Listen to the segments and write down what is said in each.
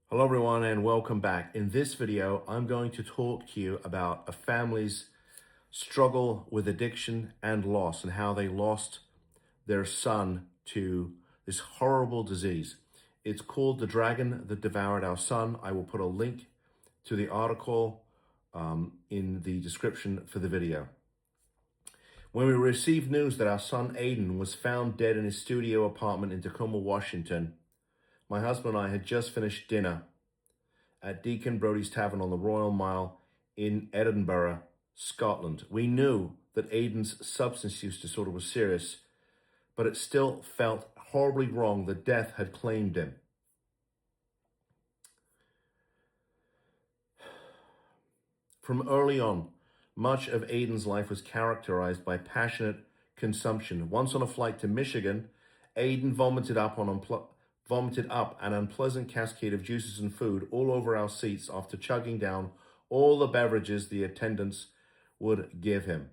Hello everyone and welcome back. In this video, I'm going to talk to you about a family's struggle with addiction and loss and how they lost their son to this horrible disease. It's called The Dragon That Devoured Our Son. I will put a link to the article in the description for the video. When we received news that our son Aiden was found dead in his studio apartment in Tacoma, Washington, my husband and I had just finished dinner at Deacon Brodie's Tavern on the Royal Mile in Edinburgh, Scotland. We knew that Aiden's substance use disorder was serious, but it still felt horribly wrong that death had claimed him. From early on, much of Aiden's life was characterized by passionate consumption. Once on a flight to Michigan, Aiden vomited up an unpleasant cascade of juices and food all over our seats after chugging down all the beverages the attendants would give him.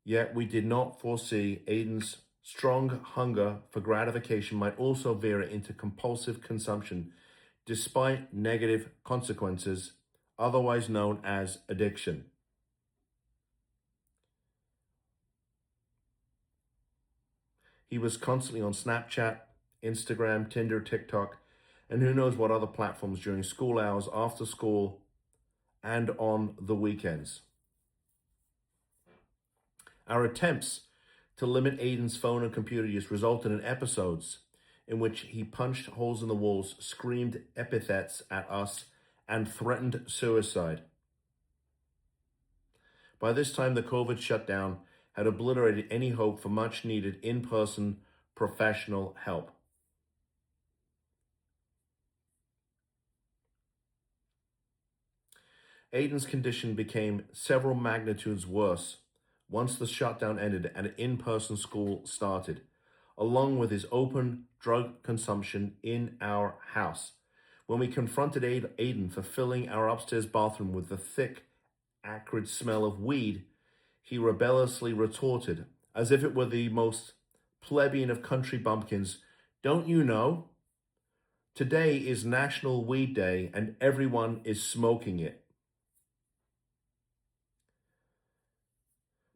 Yet we did not foresee Aiden's strong hunger for gratification might also veer into compulsive consumption, despite negative consequences, otherwise known as addiction. He was constantly on Snapchat, Instagram, Tinder, TikTok, and who knows what other platforms during school hours, after school, and on the weekends. Our attempts to limit Aiden's phone and computer use resulted in episodes in which he punched holes in the walls, screamed epithets at us, and threatened suicide. By this time, the COVID shutdown had obliterated any hope for much needed in-person professional help. Aiden's condition became several magnitudes worse once the shutdown ended and in-person school started, along with his open drug consumption in our house. When we confronted Aiden for filling our upstairs bathroom with the thick, acrid smell of weed, he rebelliously retorted, as if it were the most plebeian of country bumpkins, "Don't you know? Today is National Weed Day and everyone is smoking it."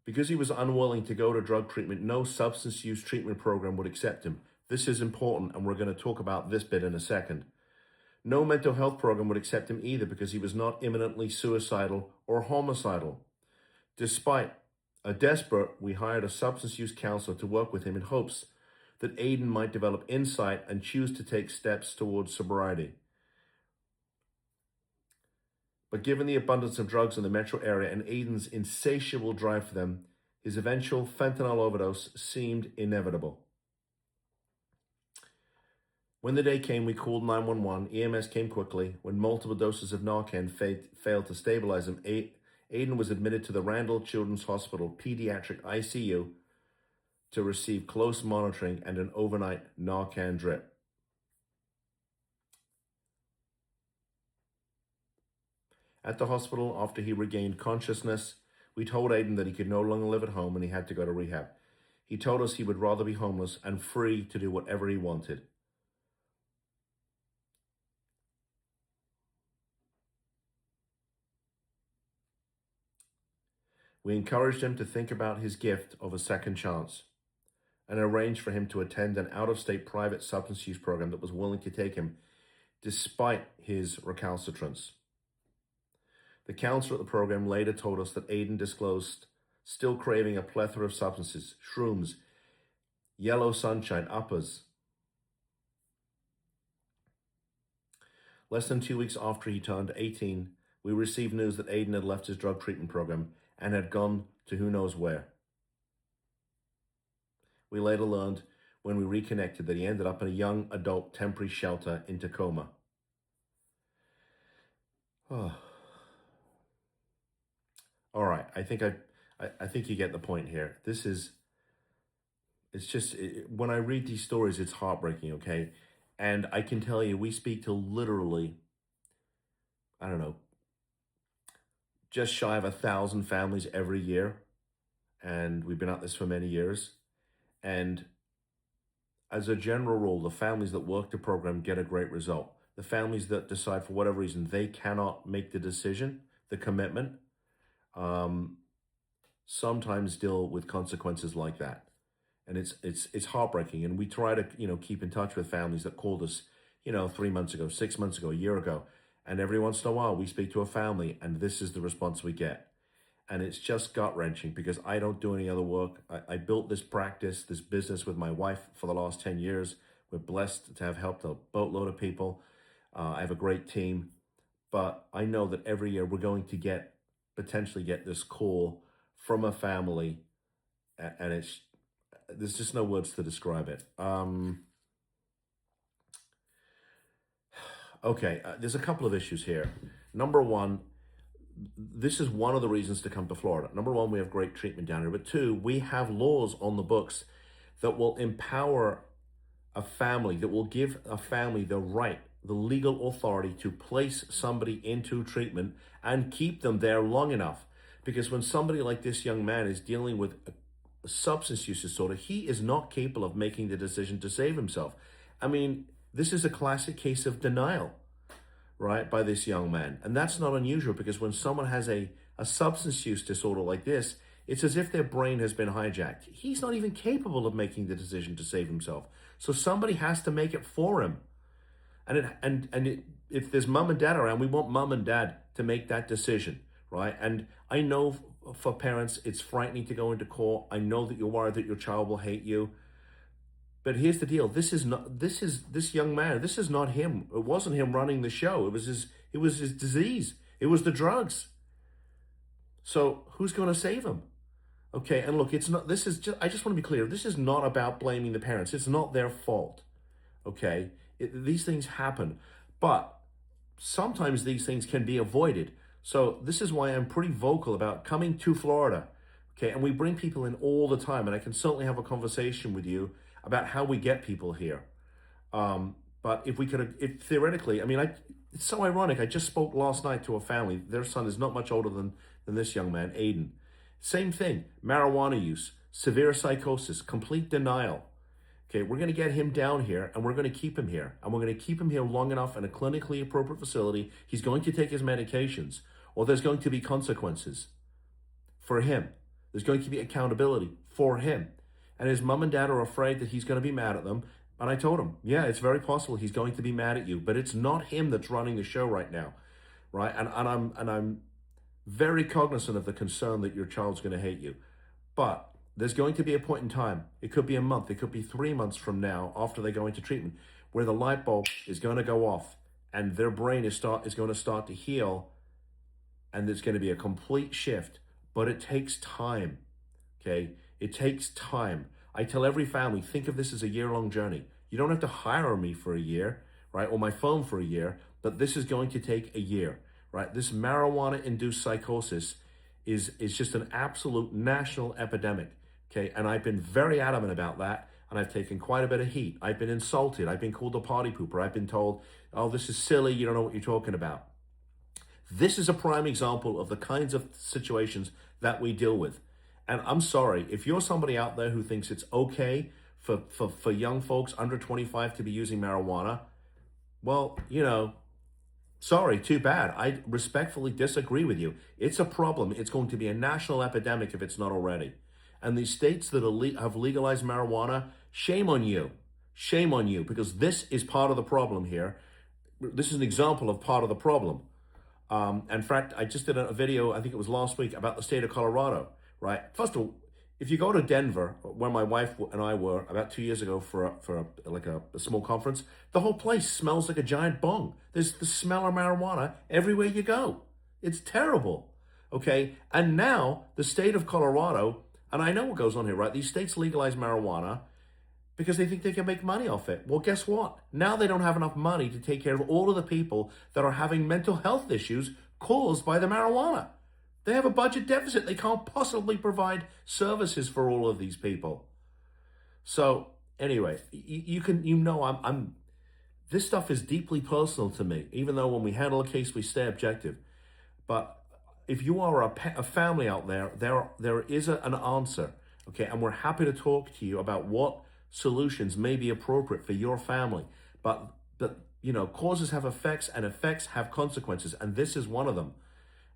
Because he was unwilling to go to drug treatment, no substance use treatment program would accept him. This is important, and we're going to talk about this bit in a second. No mental health program would accept him either because he was not imminently suicidal or homicidal. Despite a desperate, we hired a substance use counselor to work with him in hopes that Aiden might develop insight and choose to take steps towards sobriety. But given the abundance of drugs in the metro area and Aiden's insatiable drive for them, his eventual fentanyl overdose seemed inevitable. When the day came, we called 911. EMS came quickly. When multiple doses of Narcan failed to stabilize him, Aiden was admitted to the Randall Children's Hospital Pediatric ICU to receive close monitoring and an overnight Narcan drip. At the hospital, after he regained consciousness, we told Aiden that he could no longer live at home and he had to go to rehab. He told us he would rather be homeless and free to do whatever he wanted. We encouraged him to think about his gift of a second chance and arranged for him to attend an out-of-state private substance use program that was willing to take him despite his recalcitrance. The counselor at the program later told us that Aiden disclosed still craving a plethora of substances, shrooms, yellow sunshine, uppers. Less than 2 weeks after he turned 18, we received news that Aiden had left his drug treatment program and had gone to who knows where. We later learned when we reconnected that he ended up in a young adult temporary shelter in Tacoma. Oh. All right, I think you get the point here. When I read these stories, it's heartbreaking, okay? And I can tell you, we speak to literally, I don't know, just shy of 1,000 families every year. And we've been at this for many years. And as a general rule, the families that work the program get a great result. The families that decide for whatever reason they cannot make the decision, the commitment, um, sometimes deal with consequences like that. And it's heartbreaking. And we try to, keep in touch with families that called us, 3 months ago, 6 months ago, a year ago. And every once in a while we speak to a family and this is the response we get. And it's just gut wrenching because I don't do any other work. I built this practice, this business with my wife for the last 10 years. We're blessed to have helped a boatload of people. I have a great team, but I know that every year we're going to potentially get this call from a family, and there's just no words to describe it. Okay, there's a couple of issues here. Number one, this is one of the reasons to come to Florida. Number one, we have great treatment down here. But two, we have laws on the books that will empower a family, that will give a family the right, the legal authority to place somebody into treatment and keep them there long enough. Because when somebody like this young man is dealing with a substance use disorder, he is not capable of making the decision to save himself. I mean, this is a classic case of denial, right, by this young man. And that's not unusual because when someone has a substance use disorder like this, it's as if their brain has been hijacked. He's not even capable of making the decision to save himself. So somebody has to make it for him. If there's mom and dad around, we want mom and dad to make that decision, right? And I know for parents, it's frightening to go into court. I know that you're worried that your child will hate you. But here's the deal. This young man, this is not him. It wasn't him running the show. It was his disease. It was the drugs. So who's going to save him? Okay, and look, I just want to be clear. This is not about blaming the parents. It's not their fault. Okay? These things happen. But sometimes these things can be avoided. So this is why I'm pretty vocal about coming to Florida. Okay, and we bring people in all the time, and I can certainly have a conversation with you about how we get people here. But if theoretically, I mean, it's so ironic. I just spoke last night to a family. Their son is not much older than this young man, Aiden. Same thing, marijuana use, severe psychosis, complete denial. Okay, we're going to get him down here and we're going to keep him here. And we're going to keep him here long enough in a clinically appropriate facility. He's going to take his medications, or there's going to be consequences for him. There's going to be accountability for him. And his mom and dad are afraid that he's going to be mad at them. And I told him, yeah, it's very possible he's going to be mad at you, but it's not him that's running the show right now, right? And I'm very cognizant of the concern that your child's going to hate you. But there's going to be a point in time, it could be a month, it could be 3 months from now after they go into treatment, where the light bulb is going to go off and their brain is going to start to heal, and there's going to be a complete shift. But it takes time, okay? It takes time. I tell every family, think of this as a year-long journey. You don't have to hire me for a year, right, or my phone for a year, but this is going to take a year, right? This marijuana-induced psychosis is just an absolute national epidemic, okay? And I've been very adamant about that, and I've taken quite a bit of heat. I've been insulted. I've been called a party pooper. I've been told, oh, this is silly. You don't know what you're talking about. This is a prime example of the kinds of situations that we deal with. And I'm sorry, if you're somebody out there who thinks it's okay for young folks under 25 to be using marijuana, well, sorry, too bad. I respectfully disagree with you. It's a problem. It's going to be a national epidemic if it's not already. And these states that have legalized marijuana, shame on you. Shame on you, because this is part of the problem here. This is an example of part of the problem. In fact, I just did a video, I think it was last week, about the state of Colorado, right? First of all, if you go to Denver, where my wife and I were about 2 years ago for a small conference, the whole place smells like a giant bong. There's the smell of marijuana everywhere you go. It's terrible, okay? And now the state of Colorado, and I know what goes on here, right? These states legalize marijuana because they think they can make money off it. Well, guess what? Now they don't have enough money to take care of all of the people that are having mental health issues caused by the marijuana. They have a budget deficit. They can't possibly provide services for all of these people. So anyway, I'm this stuff is deeply personal to me, even though when we handle a case, we stay objective. But if you are a family out there, there is an answer, okay? And we're happy to talk to you about what solutions may be appropriate for your family. But you know, causes have effects and effects have consequences, and this is one of them.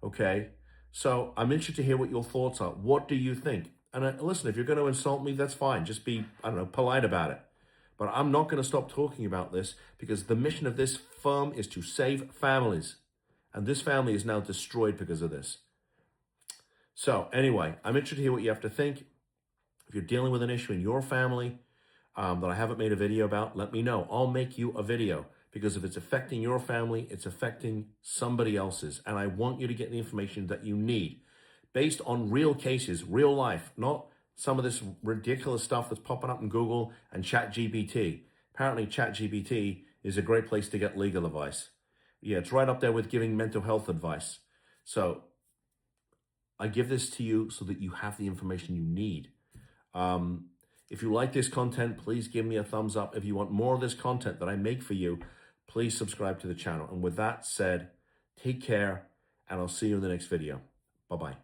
Okay? So I'm interested to hear what your thoughts are. What do you think? And listen, if you're going to insult me, that's fine. Just be, I don't know, polite about it. But I'm not going to stop talking about this because the mission of this firm is to save families. And this family is now destroyed because of this. So anyway, I'm interested to hear what you have to think. If you're dealing with an issue in your family that I haven't made a video about, let me know. I'll make you a video because if it's affecting your family, it's affecting somebody else's. And I want you to get the information that you need based on real cases, real life, not some of this ridiculous stuff that's popping up in Google and ChatGPT. Apparently ChatGPT is a great place to get legal advice. Yeah, it's right up there with giving mental health advice. So I give this to you so that you have the information you need. If you like this content, please give me a thumbs up. If you want more of this content that I make for you, please subscribe to the channel. And with that said, take care, and I'll see you in the next video. Bye-bye.